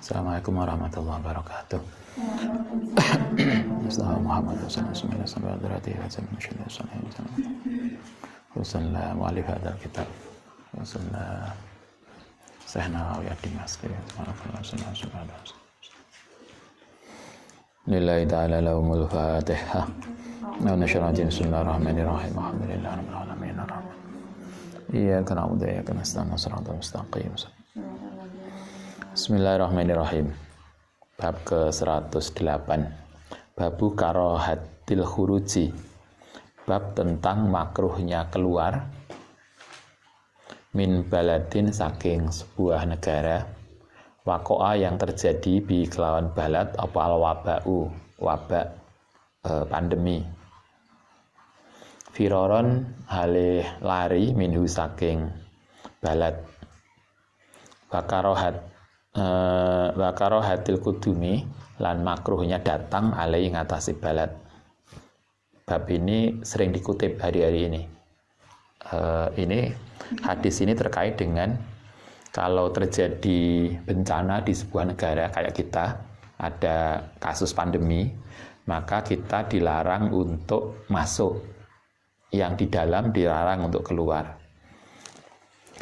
Assalamualaikum warahmatullahi wabarakatuh. Assalamualaikum warahmatullahi wabarakatuh. Lillahi ta'ala lahumul fatihah. Bismillahirrahmanirrahim. Alhamdulillahi rabbil alamin. Iyyaka na'budu wa iyyaka nasta'in. Shiratal mustaqim. Bismillahirrahmanirrahim. Bab ke-108. Babu karohatil khuruji. Bab tentang makruhnya keluar min baladin saking sebuah negara, wakoa yang terjadi di kelawan balad apa al-waba'u, wabak pandemi, firoron halih lari minhu saking balad, wakarohatil kudumi lan makruhnya datang alai ngatasi balad. Bab ini sering dikutip hari-hari ini. Hadis ini terkait dengan kalau terjadi bencana di sebuah negara kayak kita, ada kasus pandemi, maka kita dilarang untuk masuk, yang di dalam dilarang untuk keluar.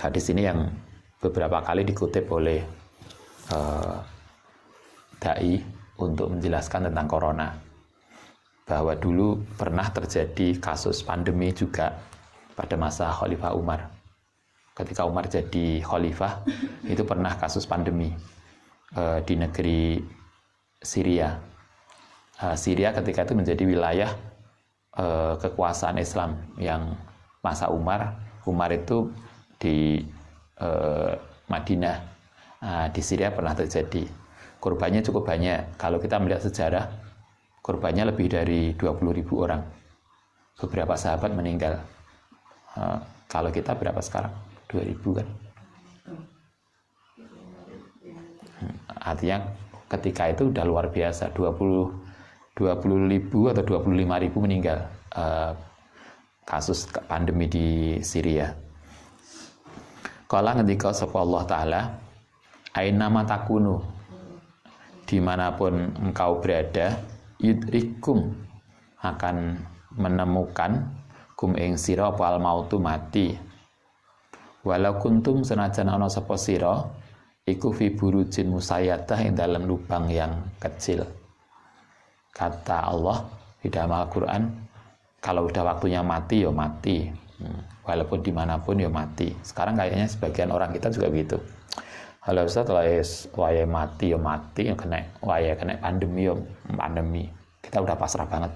Hadis ini yang beberapa kali dikutip oleh dai untuk menjelaskan tentang corona, bahwa dulu pernah terjadi kasus pandemi juga pada masa Khalifah Umar. Ketika Umar jadi khalifah, itu pernah kasus pandemi di negeri Syria. Syria ketika itu menjadi wilayah kekuasaan Islam yang masa Umar itu di Madinah. Di Syria pernah terjadi. Korbannya cukup banyak. Kalau kita melihat sejarah, korbannya lebih dari 20.000 orang. Beberapa sahabat meninggal. Kalau kita berapa sekarang? 2.000 kan? Artinya ketika itu udah luar biasa, 20.000 atau 25.000 meninggal kasus pandemi di Syria. Kala ngendika sapa Allah Ta'ala, ainama takunu, dimanapun engkau berada, yudrikum, akan menemukan kum ing sira apa al mautu mati. Walau kuntum senajan ana sapa sira iku fi burujin musayyadah ing dalam lubang yang kecil. Kata Allah di dalam Al-Quran, kalau udah waktunya mati ya mati, walaupun dimanapun ya mati. Sekarang kayaknya sebagian orang kita juga begitu. Kalau Ustaz waya mati ya mati, waya kena pandemi ya pandemi. Kita udah pasrah banget.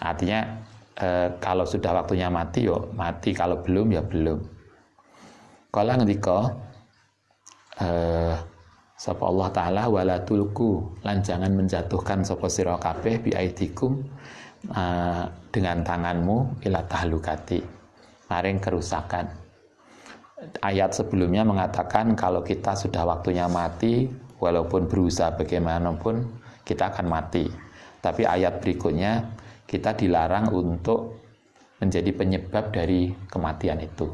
Artinya kalau sudah waktunya mati ya mati, kalau belum ya belum. Kala ngendika sapa Allah Ta'ala, wala tulku, lan jangan menjatuhkan sapa sira kabeh bi aidikum, dengan tanganmu, ila tahlukati, maring kerusakan. Ayat sebelumnya mengatakan kalau kita sudah waktunya mati, walaupun berusaha bagaimanapun kita akan mati. Tapi ayat berikutnya kita dilarang untuk menjadi penyebab dari kematian itu.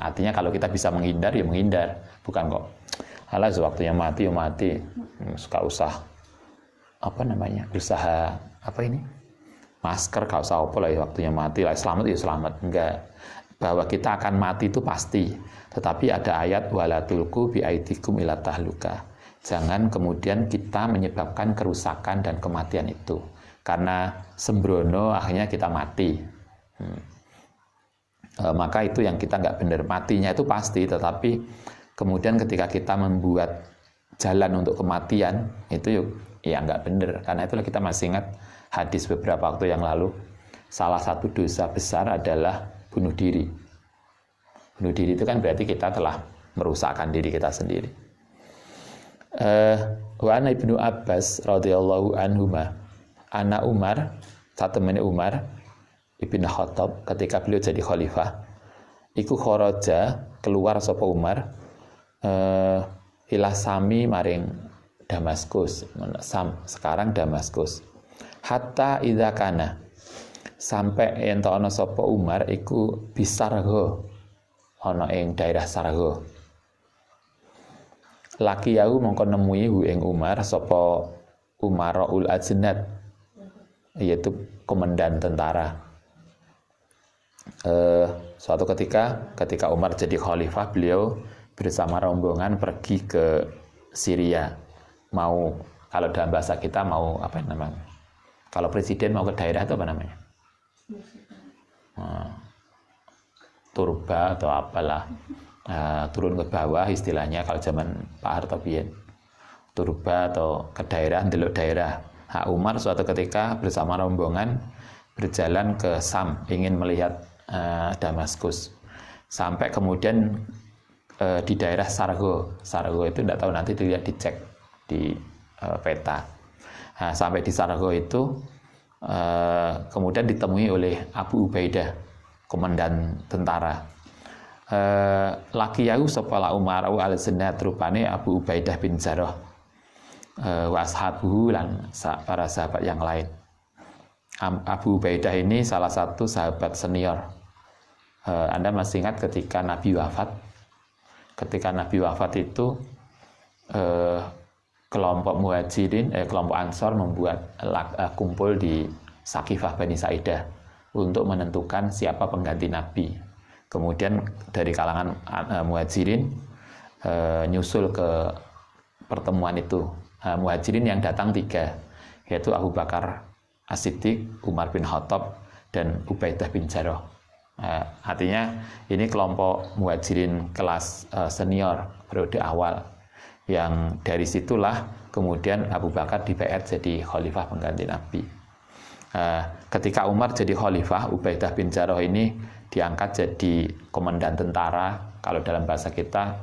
Artinya kalau kita bisa menghindar ya menghindar, bukan kok alah waktunya mati ya mati, suka usah usaha masker, gak usah apa lah ya waktunya mati lah, selamat ya selamat. Enggak, bahwa kita akan mati itu pasti, tetapi ada ayat wala tulku bi aidikum ila tahluka, jangan kemudian kita menyebabkan kerusakan dan kematian itu, karena sembrono akhirnya kita mati. Maka itu yang kita nggak benar. Matinya itu pasti, tetapi kemudian ketika kita membuat jalan untuk kematian itu ya nggak benar. Karena itulah kita masih ingat hadis beberapa waktu yang lalu, salah satu dosa besar adalah bunuh diri. Bunuh diri itu kan berarti kita telah merusakkan diri kita sendiri. Wa ana Ibnu Abbas radhiyallahu anhuma, anak Umar, satu menit Umar Ibn Khattab, ketika beliau jadi khalifah, iku kharaja, keluar sapa Umar, ila Sami maring Damaskus, Sam, sekarang Damaskus. Hatta idza kana, sampai ento ana sapa Umar iku bisarho, ana ing daerah Sargo. laki yahu mongko nemui hu ing Umar sapa Umarul Ajnad, yaitu komandan tentara. Suatu ketika Umar jadi khalifah, beliau bersama rombongan pergi ke Syria. Mau, kalau dalam bahasa kita mau apa namanya? Kalau presiden mau ke daerah itu apa namanya? Turba atau apalah. Turun ke bawah istilahnya kalau zaman Pak Harto biyen. Turba atau ke daerah, ndelok daerah. Umar suatu ketika bersama rombongan berjalan ke Sam, ingin melihat Damaskus. Sampai kemudian di daerah Sargo. Sargo itu tidak tahu, nanti dilihat, dicek di peta. Sampai di Sargo itu kemudian ditemui oleh Abu Ubaidah, komandan tentara. Laki yahu sapa Umaru al-Zinad, rupane Abu Ubaidah bin Jarrah, wa ashabuhu lan para sahabat yang lain. Abu Ubaidah ini salah satu sahabat senior. Anda masih ingat ketika Nabi wafat? Ketika Nabi wafat itu kelompok muhajirin, kelompok ansor membuat kumpul di Sakifah Bani Sa'idah untuk menentukan siapa pengganti Nabi. Kemudian dari kalangan muhajirin nyusul ke pertemuan itu. Muhajirin yang datang 3, yaitu Abu Bakar As-Siddiq, Umar bin Khattab, dan Ubaidah bin Jarrah. Artinya ini kelompok muhajirin kelas senior periode awal, yang dari situlah kemudian Abu Bakar dibaiat jadi khalifah pengganti Nabi. Ketika Umar jadi khalifah, Ubaidah bin Jarrah ini diangkat jadi komandan tentara. Kalau dalam bahasa kita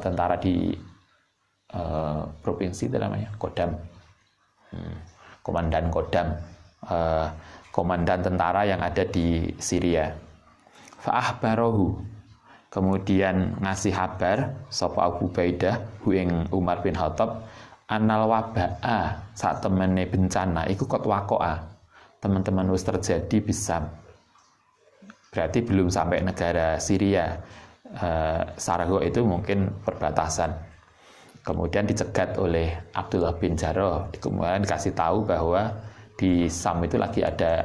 tentara di provinsi itu namanya Kodam, komandan Kodam, komandan tentara yang ada di Syria. Fa'ahbarohu, kemudian ngasih kabar sapa Abu Ubaidah hu ing Umar bin Khattab, anal waba'a, saat temene bencana iku kot wakoa, teman-teman wis terjadi bisa. Berarti belum sampai negara Syria. Sargo itu mungkin perbatasan. Kemudian dicegat oleh Abdullah bin Jarrah. Kemudian dikasih tahu bahwa di Sam itu lagi ada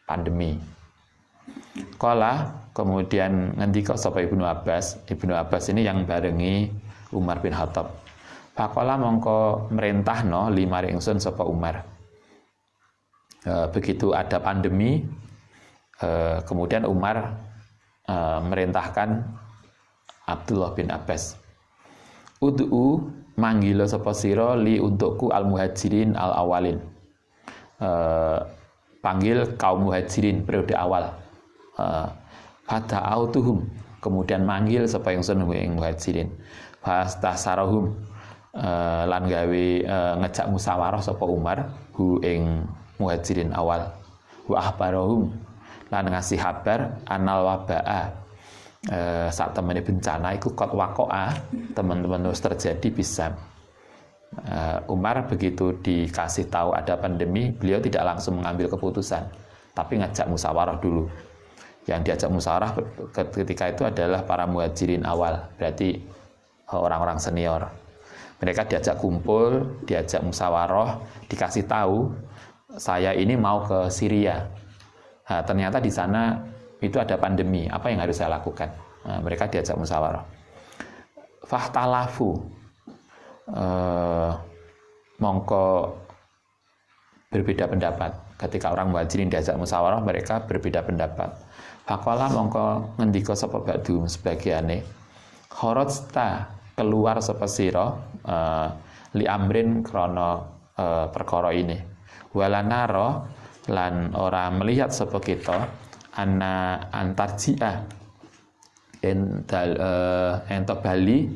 pandemi. Kala kemudian ngendika sapa Ibnu Abbas. Ibnu Abbas ini yang barengi Umar bin Khattab. Faqala mongko merintahno lima ringsun sapa Umar. Begitu ada pandemi, kemudian Umar merintahkan Abdullah bin Abbas, ud'u manggilo sapa sira li untukku al muhajirin al awalin, panggil kaum muhajirin periode awal. Fata'autuhum, kemudian manggil sapa ingsun ing muhajirin. Fastasarahum, lan gawe ngejak musyawarah sapa Umar hu ing muhajirin awal. Wa ahbarahum, lan ngasih kabar anal waba'a, saat temene bencana iku kot wakoa, teman-teman terus terjadi bisa. Umar begitu dikasih tahu ada pandemi, beliau tidak langsung mengambil keputusan, tapi ngajak musyawarah dulu. Yang diajak musyawarah ketika itu adalah para muhajirin awal, berarti orang-orang senior. Mereka diajak kumpul, diajak musyawarah, dikasih tahu saya ini mau ke Syria. Ternyata di sana itu ada pandemi, apa yang harus saya lakukan? Mereka diajak musyawarah. Fahtalafu, mongko berbeda pendapat. Ketika orang muhajirin diajak musyawarah, mereka berbeda pendapat. Faqala mongko ngendika sapa ba'du sebagiane, kharajta, keluar sapa sira li amrin krana perkara ini. Walanaro, lan ora melihat sapa kita ana antarjiah ento bali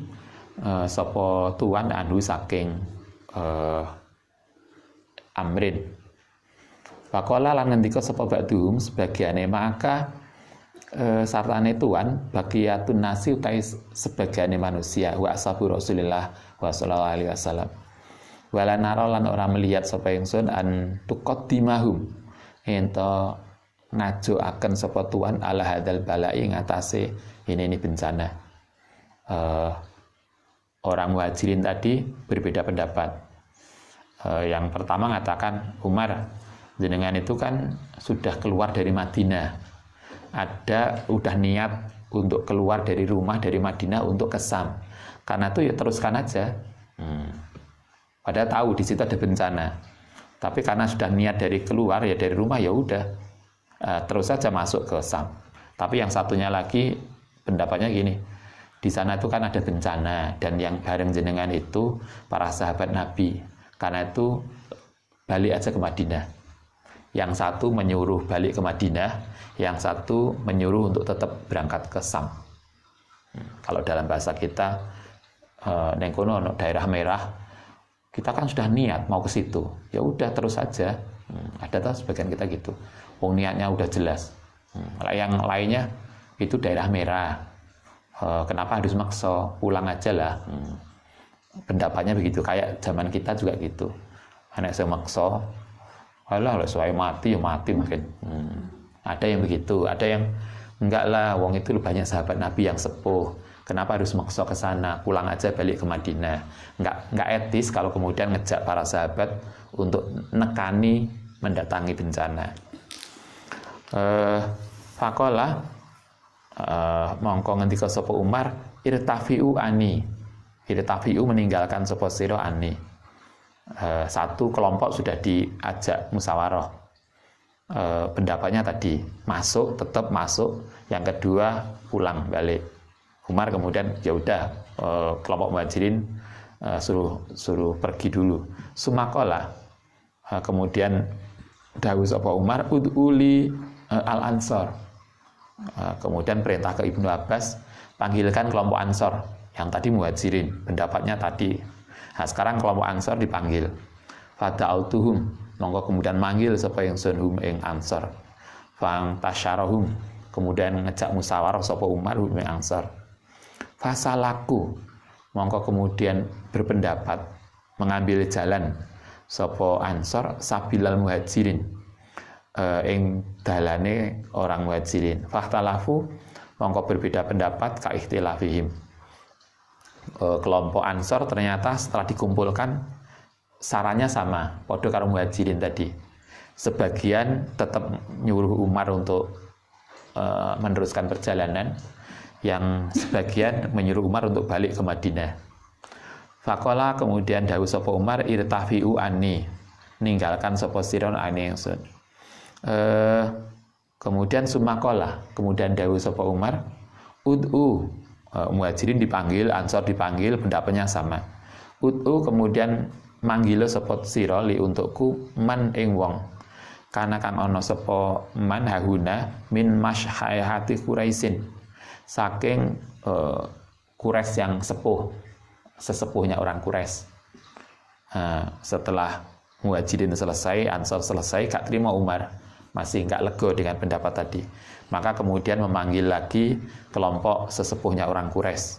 sapa tuan anu saking amrin. Faqala lan ngendika sapa ba'duhum sebagiane, maka sartane tuan baqiyatun nasi utai sebagiane manusia wa ashabu Rasulillah wa sallallahu alaihi wasallam. Wala nara lan ora melihat sapa ingsun an tuqaddimahum ento ngajoaken sapa tuan ala hadzal balai ngatasé ini bencana. orang Muhajirin tadi berbeda pendapat. Yang pertama mengatakan, Umar, jenengan itu kan sudah keluar dari Madinah, udah niat untuk keluar dari rumah dari Madinah untuk ke Syam. Karena itu ya teruskan aja. Padahal tahu di situ ada bencana. Tapi karena sudah niat dari keluar ya dari rumah, ya udah terus saja masuk ke Syam. Tapi yang satunya lagi pendapatnya gini, di sana itu kan ada bencana dan yang bareng jenengan itu para sahabat Nabi. Karena itu balik aja ke Madinah. Yang satu menyuruh balik ke Madinah, yang satu menyuruh untuk tetap berangkat ke Syam. Kalau dalam bahasa kita, nengkono daerah merah, kita kan sudah niat mau ke situ. Ya udah terus saja. Ada tuh sebagian kita gitu. Niatnya udah jelas. Yang lainnya itu daerah merah. Kenapa harus maksa? Pulang aja lah. Pendapatnya begitu, kayak zaman kita juga gitu. Anak saya maksa, alah saya mati ya mati mungkin. Ada yang begitu, ada yang enggak lah, wong itu banyak sahabat Nabi yang sepuh. Kenapa harus maksa ke sana? Pulang aja balik ke Madinah. Enggak etis kalau kemudian ngejak para sahabat untuk nekani mendatangi bencana. Fakola mongko ngendika sapa Umar, irtafiu ani. Irtafi'u meninggalkan sapa sira ani. Satu kelompok sudah diajak musyawarah. Pendapatnya tadi masuk, tetap masuk. Yang kedua pulang balik. Umar kemudian ya udah kelompok Muhajirin suruh pergi dulu. Sumakola kemudian dawuh sapa Umar ud'uli al-Ansor. Kemudian perintah ke Ibnu Abbas, panggilkan kelompok Ansor. Yang tadi Muhajirin, pendapatnya tadi. Nah, sekarang kelompok Ansor dipanggil. Fada'autuhum, monggo kemudian manggil sapa ingsun hum ing Ansor. Fang tasyarahum, kemudian ngejak musyawarah sapa Umar hum ing Ansor. Fasalaku, monggo kemudian berpendapat mengambil jalan sapa Ansor sabilal Muhajirin. Ing dalane orang Muhajirin. Fahtalafu, monggo berbeda pendapat ka ikhtilafihim. Kelompok Ansor ternyata setelah dikumpulkan sarannya sama, podo karo Muhajirin tadi. Sebagian tetap nyuruh Umar untuk meneruskan perjalanan, yang sebagian menyuruh Umar untuk balik ke Madinah. Fakola kemudian dawuh sapa Umar, irtafi'u anni, ninggalkan sapa sira ani ingsun. Kemudian sumakola, kemudian dawuh sapa Umar, ud'u. Muhajirin dipanggil, Ansor dipanggil, pendapatnya sama. Ud'u kemudian manggil sapa sira li untukku man ing wong. Kana kang ana sapa man hahuna min masyhayati Quraisyin. Saking Quraisy yang sesepuhnya orang Quraisy. Setelah Muhajirin selesai, Ansor selesai, gak terima Umar, masih gak lega dengan pendapat tadi. Maka kemudian memanggil lagi kelompok sesepuhnya orang Quraisy.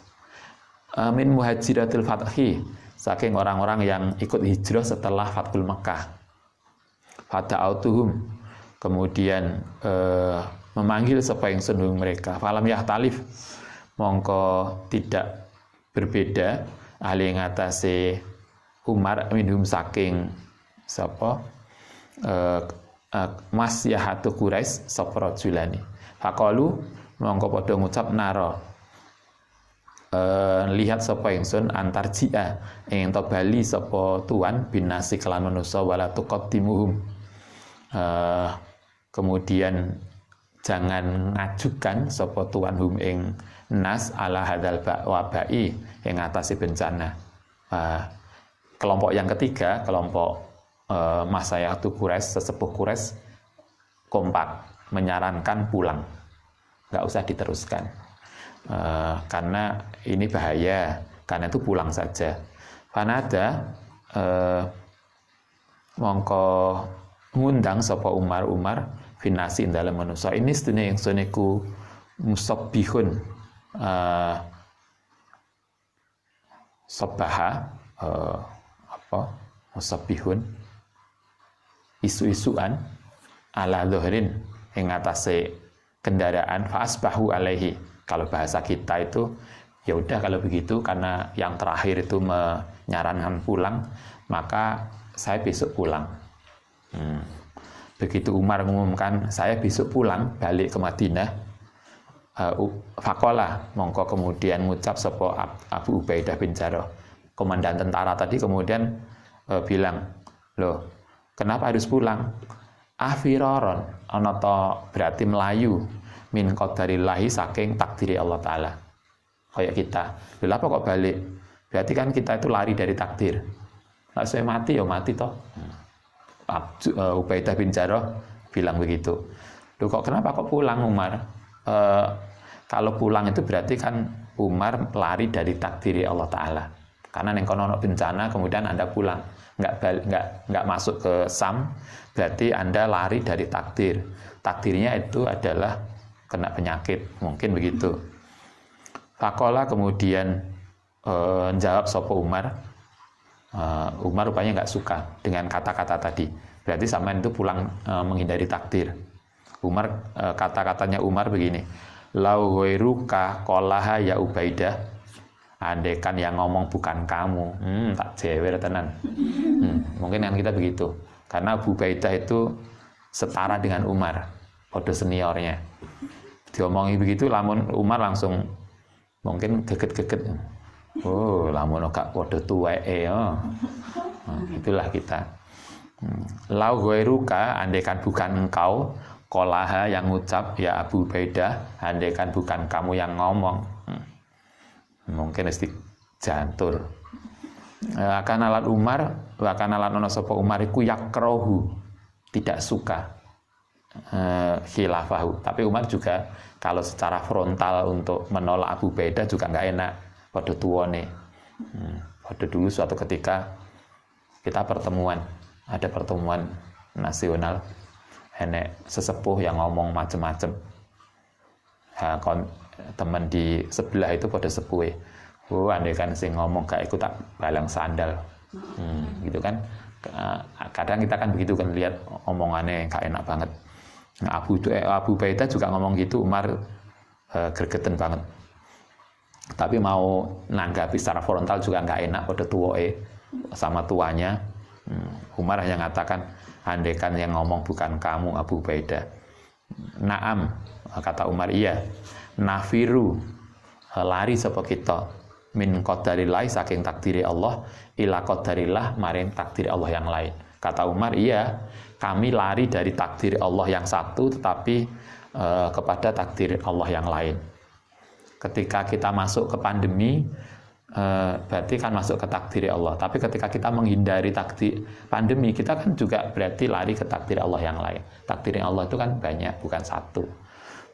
Min muhajiratil fathi, saking orang-orang yang ikut hijrah setelah Fathul Makkah. Fada'autuhum, kemudian memanggil sapa ingsun mereka. Falam yahtalif, mongko tidak berbeda ahli ngatasi Umar minhum saking sapa masyahatu Quraisy sapa rajulani. Faqalu mongko padha ngucap nara, lihat sapa ingsun antar jia ing to bali sapa tuan binasi kelan manusa wala tuqaddimuhum. Kemudian jangan ngajukan sapa tuan hum ing nas ala hadzal wabai yang ngatasi bencana. Kelompok yang ketiga, kelompok masyayatu Quraisy, sesepuh Quraisy, kompak menyarankan pulang, nggak usah diteruskan, karena ini bahaya, karena itu pulang saja. Fanada mongko ngundang sapa Umar finasi dalam manusia ini sedune yang soneku musabbihun sabaha musabbihun isu-isuan ala dhuhrin yang atase kendaraan faasbahu alaihi. Kalau bahasa kita itu Ya udah kalau begitu, karena yang terakhir itu menyarankan pulang, maka saya besok pulang. Begitu Umar mengumumkan saya besok pulang balik ke Madinah, fakola mongko kemudian ngucap sapa Abu Ubaidah bin Jarrah, komandan tentara tadi, kemudian bilang, loh kenapa harus pulang? Afiroron onoto berarti melayu min qadarillahi saking takdiri Allah Ta'ala. Kayak kita, lha apa kok balik? Berarti kan kita itu lari dari takdir. Nah, saya mati ya mati toh. Ubaidah bin Jarrah bilang begitu. Loh kok kenapa kok pulang Umar? Kalau pulang itu berarti kan Umar lari dari takdiri Allah Ta'ala. Karena neng kono bencana kemudian Anda pulang, nggak masuk ke Sam, berarti Anda lari dari takdir. Takdirnya itu adalah kena penyakit, mungkin begitu. Fakola kemudian jawab sopo Umar. Umar rupanya nggak suka dengan kata-kata tadi. Berarti sampean itu pulang menghindari takdir. Umar kata-katanya Umar begini. Lau ghairuka qolaha ya Ubaidah. Andekan yang ngomong bukan kamu, tak jewer tenan. Mungkin kan kita begitu. Karena Abu Ubaidah itu setara dengan Umar, kode seniornya. Diomongi begitu, lamun Umar langsung mungkin geget-geget. Oh, lamun gak kode tuweke ya. Itulah kita. Lau ghairuka, andekan bukan engkau, qolaha yang ngucap ya Abu Ubaidah, andekan bukan kamu yang ngomong. Mungkin mesti jantur. Akan alat Umar, akan alat ono sapa Umar iku yakrohu, tidak suka khilafahu. Tapi Umar juga kalau secara frontal untuk menolak Abu Ubaidah juga nggak enak. Pada tuane, pada dulu suatu ketika kita ada pertemuan nasional, enek sesepuh yang ngomong macem-macem. Teman di sebelah itu pada sepuhe, andai kan sing ngomong gak ikut tak balang sandal, gitu kan. Kadang kita kan begitu kan, lihat omongannya gak enak banget. Nah, Abu Ubaidah juga ngomong gitu, Umar gergeten banget. Tapi mau nanggapi secara frontal juga nggak enak pada tuwoe sama tuanya. Umar hanya mengatakan, andaikan yang ngomong bukan kamu Abu Ubaidah. Naam, kata Umar, iya. Nafiru, lari sapa kita min qadarillah saking takdiri Allah ila qadarillah maring takdiri Allah yang lain. Kata Umar, iya, kami lari dari takdir Allah yang satu tetapi kepada takdir Allah yang lain. Ketika kita masuk ke pandemi, berarti kan masuk ke takdir Allah. Tapi ketika kita menghindari takdir pandemi, kita kan juga berarti lari ke takdir Allah yang lain. Takdir Allah itu kan banyak, bukan satu.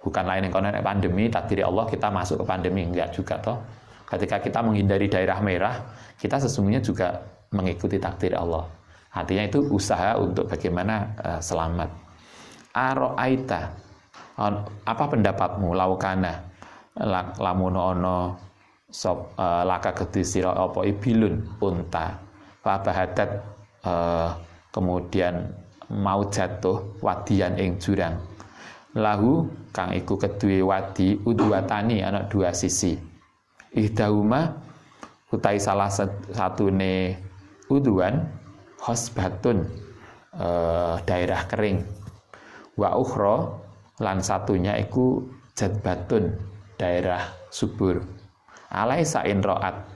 Bukan lain yang konon pandemi, takdir Allah kita masuk ke pandemi, enggak juga toh. Ketika kita menghindari daerah merah, kita sesungguhnya juga mengikuti takdir Allah. Artinya itu usaha untuk bagaimana selamat. Aro'aita, apa pendapatmu laukana? Lamun ono sop laka gede sira apa ibilun unta fabahadat kemudian mau jatuh wadian ing jurang lahu kang iku kedue wadi udwatani ana dua sisi ihdahuma utai salah satune udwan khosbatun daerah kering wa ukhra lan satunya iku jadbatun daerah subur. Alaisa in ro'at.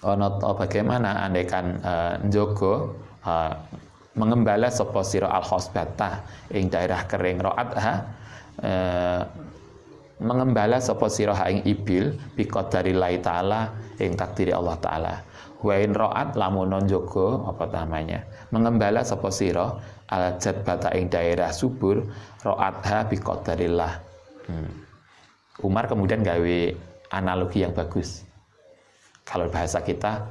Ono bagaimana andaikan njogo mengembala sapa sira al khosbata ing daerah kering ro'at mengembala sapa sira ing ibil bi qadarillahi taala ing takdiri Allah taala. Wa in ro'at lamun njogo apa namanya? Mengembala sapa sira al jadbata ing daerah subur ro'atha bi qadarillah. Umar kemudian gawe analogi yang bagus. Kalau bahasa kita,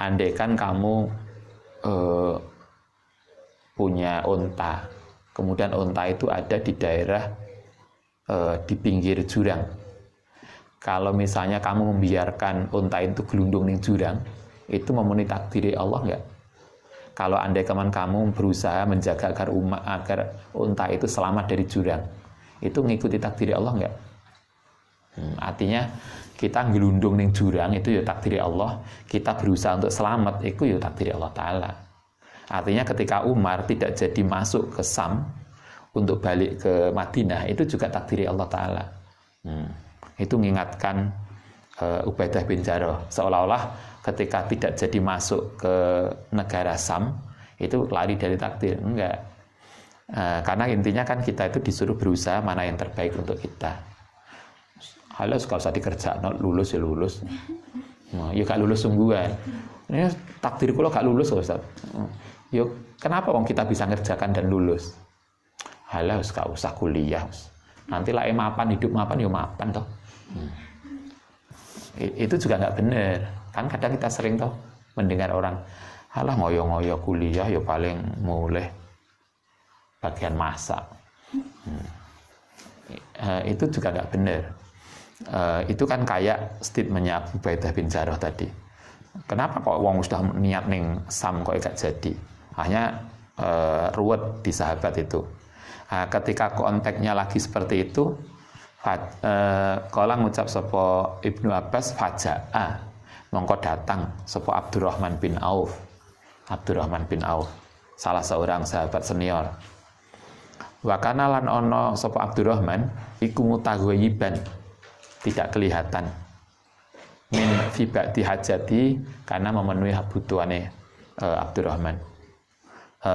andaikan kamu punya unta, kemudian unta itu ada di daerah di pinggir jurang. Kalau misalnya kamu membiarkan unta itu gelundung di jurang, itu memenuhi takdir Allah enggak? Kalau andai kamu berusaha menjaga agar unta itu selamat dari jurang, itu mengikuti takdir Allah enggak? Artinya kita ngelundung ning jurang itu ya takdiri Allah, kita berusaha untuk selamat itu ya takdiri Allah Ta'ala. Artinya ketika Umar tidak jadi masuk ke Sam untuk balik ke Madinah, itu juga takdiri Allah Ta'ala. Itu mengingatkan Ubaidah bin Jarrah, seolah-olah ketika tidak jadi masuk ke negara Sam itu lari dari takdir. Enggak, karena intinya kan kita itu disuruh berusaha mana yang terbaik untuk kita. Halus kalau usah dikerjakan, lulus ya lulus. Ya gak lulus sungguhan. Ini takdir kula gak lulus Ustaz. Yuk, kenapa wong kita bisa ngerjakan dan lulus? Halus gak usah kuliah. Nanti lah mapan, hidup mapan ya mapan toh. Itu juga nggak benar. Kan kadang kita sering toh mendengar orang, halah ngoyo-ngoyo kuliah ya paling mulai bagian masak. Itu juga nggak benar. Itu kan kayak statementnya Ubaidah bin Jarrah tadi. Kenapa kok wong sudah niat ning Sam kok gak jadi? Hanya ruwet di sahabat itu. Ketika konteksnya lagi seperti itu, kala ngucap sapa Ibnu Abbas faja'a, mongko datang sapa Abdurrahman bin Auf. Abdurrahman bin Auf, salah seorang sahabat senior. Wa kana lan ono sapa Abdurrahman iku mutaghayyiban, tidak kelihatan. Min fi ba'di hajati, karena memenuhi kebutuhannya Abdurrahman.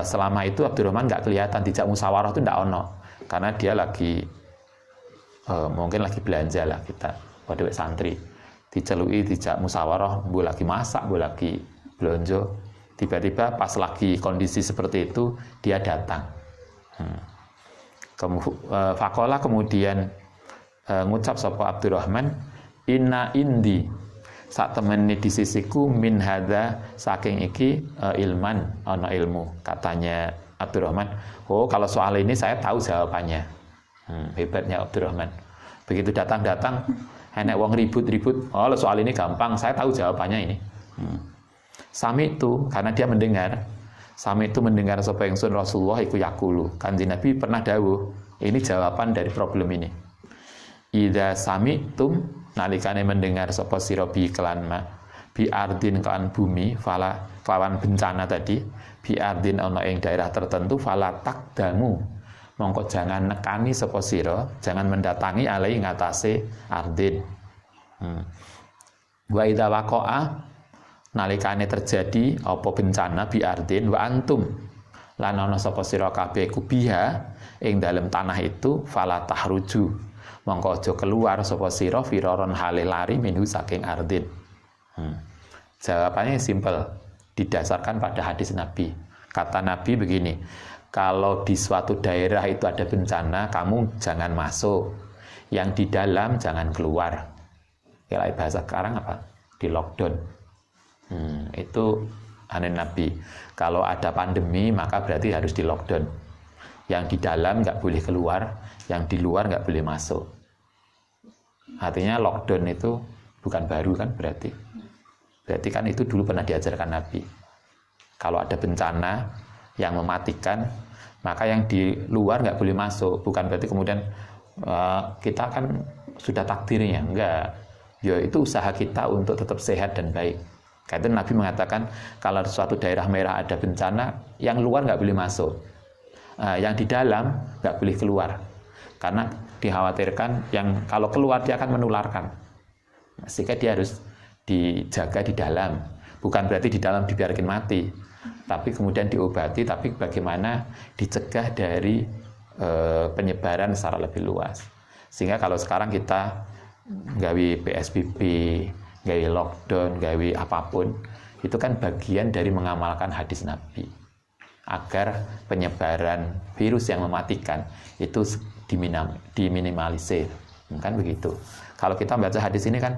Selama itu Abdurrahman nggak kelihatan, dijak musyawarah itu nggak ono, karena dia lagi mungkin lagi belanja lah kita pada santri, dicelui dijak musyawarah, bu lagi masak, bu lagi belonjo, tiba-tiba pas lagi kondisi seperti itu dia datang. Fakola kemudian ngucap sapa Abdurrahman, inna indi, sak temeni di sisiku min hadza, saking iki ilman, ana ilmu. Katanya Abdurrahman, oh kalau soal ini saya tahu jawabannya. Hebatnya Abdurrahman. Begitu datang-datang, enek wong ribut-ribut, oh soal ini gampang, saya tahu jawabannya ini. Sami itu, karena dia mendengar, Sami itu mendengar sapa ingsun Rasulullah iku yaqulu. Kanjeng Nabi pernah dawuh, ini jawaban dari problem ini. Idza sami'tum, nalikane mendengar sapa sira bi kelan ma, bi ardin kelan bumi, fala kelawan bencana tadi, bi ardin ana ing daerah tertentu, fala takdamu, mongko jangan nekani sapa sira, jangan mendatangi alai ngatasé ardin. Wa idza waqa'a, nalikane terjadi apa bencana bi ardin wa antum, lan ana sapa sira kabeh kubiha ing dalem tanah itu, fala tahruju, mongko aja keluar sapa sira firaron hale lari minhu saking ardin. Jawabannya simpel, didasarkan pada hadis Nabi. Kata Nabi begini, kalau di suatu daerah itu ada bencana, kamu jangan masuk, yang di dalam jangan keluar. Kalau bahasa sekarang apa? Di lockdown. Itu aneh Nabi. Kalau ada pandemi maka berarti harus di lockdown. Yang di dalam nggak boleh keluar, yang di luar nggak boleh masuk. Artinya lockdown itu bukan baru kan berarti. Berarti kan itu dulu pernah diajarkan Nabi. Kalau ada bencana yang mematikan, maka yang di luar nggak boleh masuk. Bukan berarti kemudian kita kan sudah takdirnya, enggak. Ya itu usaha kita untuk tetap sehat dan baik. Karena Nabi mengatakan kalau suatu daerah merah ada bencana, yang luar nggak boleh masuk, yang di dalam nggak boleh keluar, karena dikhawatirkan yang kalau keluar dia akan menularkan, sehingga dia harus dijaga di dalam. Bukan berarti di dalam dibiarkan mati, tapi kemudian diobati, tapi bagaimana dicegah dari penyebaran secara lebih luas. Sehingga kalau sekarang kita gawe PSBB, gawe lockdown, gawe apapun, itu kan bagian dari mengamalkan hadis Nabi agar penyebaran virus yang mematikan itu diminimalisir, kan begitu. Kalau kita baca hadis ini kan,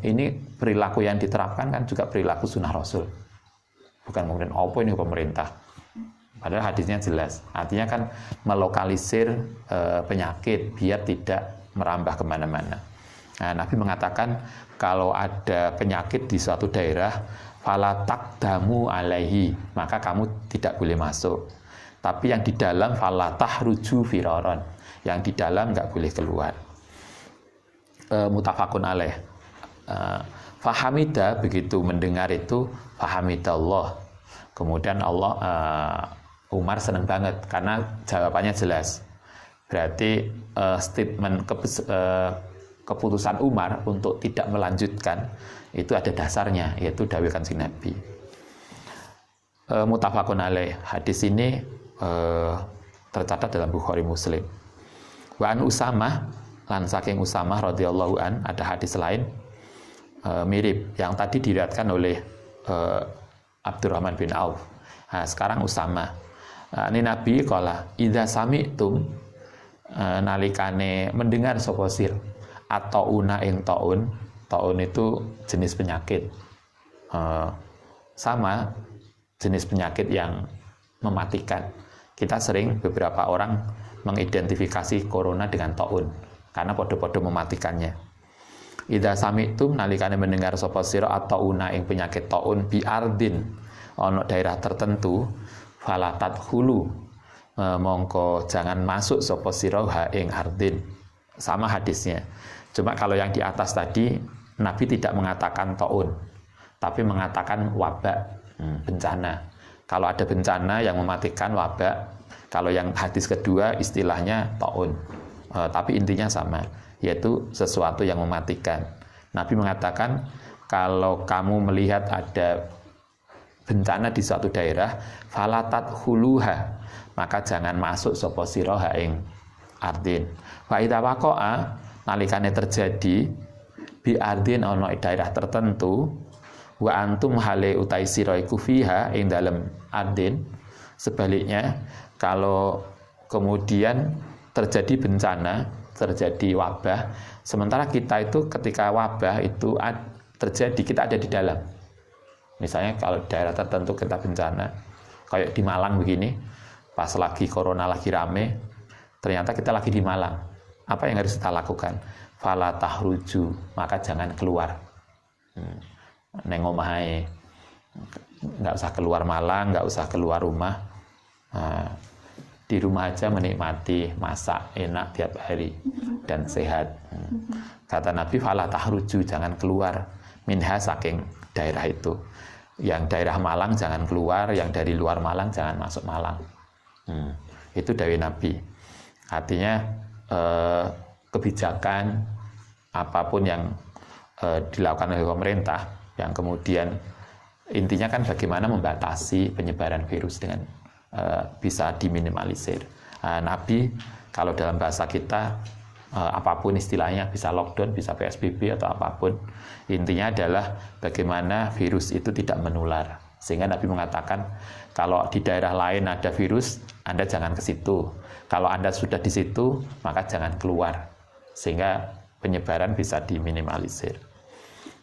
ini perilaku yang diterapkan kan juga perilaku sunnah Rasul, bukan kemudian apa ini pemerintah. Padahal hadisnya jelas, artinya kan melokalisir penyakit biar tidak merambah kemana-mana. Nah, Nabi mengatakan kalau ada penyakit di suatu daerah, fala takdamu alaihi, maka kamu tidak boleh masuk. Tapi yang di dalam fala tahruju firaron, yang di dalam nggak boleh keluar. mutafakun alaih. Fahamida, begitu mendengar itu fahamidallah. Kemudian Umar senang banget karena jawabannya jelas. Berarti statement keputusan Umar untuk tidak melanjutkan itu ada dasarnya, yaitu dawuh Kanjeng Nabi. Mutafakun alaih. Hadis ini tercatat dalam Bukhari Muslim. Wa an Usamah, lan saking Usamah radhiyallahu an, ada hadis lain mirip yang tadi diriwayatkan oleh Abdurrahman bin Auf. Nah, sekarang Usamah. Ini Nabi qala idza sami'tum, nalikane mendengar sapa sir atau una ing taun. Taun itu jenis penyakit. Sama jenis penyakit yang mematikan. Kita sering, beberapa orang mengidentifikasi corona dengan taun karena podo-podo mematikannya. Idza sami'tum, nalikane mendengar sapa sira atau una ing penyakit taun bi ardin, ana daerah tertentu, falatat hulu, mongko jangan masuk sapa sira ha ing ardin. Sama hadisnya. Cuma kalau yang di atas tadi Nabi tidak mengatakan taun, tapi mengatakan wabak, bencana. Kalau ada bencana yang mematikan, wabak. Kalau yang hadis kedua istilahnya taun, tapi intinya sama, yaitu sesuatu yang mematikan. Nabi mengatakan kalau kamu melihat ada bencana di suatu daerah, falatat huluha, maka jangan masuk sapa sira ha ing ardin. Wa idza waqa'a, nalikane terjadi bi ardin ana daerah tertentu, wa antum hale utai sira iku fiha ing dalem ardin. Sebaliknya, kalau kemudian terjadi bencana, terjadi wabah, sementara kita itu ketika wabah itu terjadi, kita ada di dalam. Misalnya kalau daerah tertentu kita bencana, kayak di Malang begini, pas lagi corona lagi rame, ternyata kita lagi di Malang. Apa yang harus kita lakukan? Fala tahruju, maka jangan keluar. Neng omahe, nggak usah keluar Malang, nggak usah keluar rumah. Di rumah aja menikmati, masak enak tiap hari dan sehat. Kata Nabi, fala tahruju, jangan keluar minha, saking daerah itu. Yang daerah Malang jangan keluar, yang dari luar Malang jangan masuk Malang. Itu dawuh Nabi. Artinya kebijakan apapun yang dilakukan oleh pemerintah, yang kemudian intinya kan bagaimana membatasi penyebaran virus dengan bisa diminimalisir. Nabi kalau dalam bahasa kita apapun istilahnya, bisa lockdown, bisa PSBB atau apapun, intinya adalah bagaimana virus itu tidak menular. Sehingga Nabi mengatakan kalau di daerah lain ada virus, Anda jangan ke situ. Kalau Anda sudah di situ, maka jangan keluar. Sehingga penyebaran bisa diminimalisir.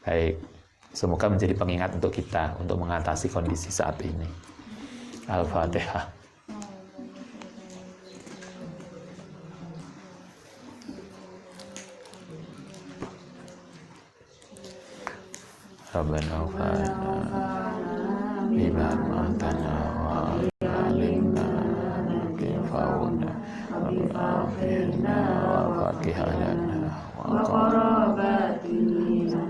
Baik, semoga menjadi pengingat untuk kita untuk mengatasi kondisi saat ini. Al-Fatihah. Rabbana wafa'na bima ma'atana wa alimna kifawna wa bi'afirna wa fakihalana wa qarabatina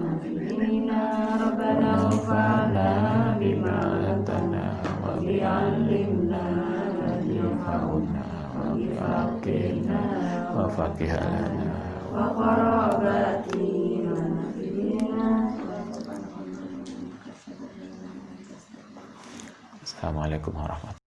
Rabbana wafa'na bima ma'atana wa bi'alimna kifawna wa bi'afirna wa fakihalana wa qarabatina. Assalamualaikum warahmatullahi wabarakatuh.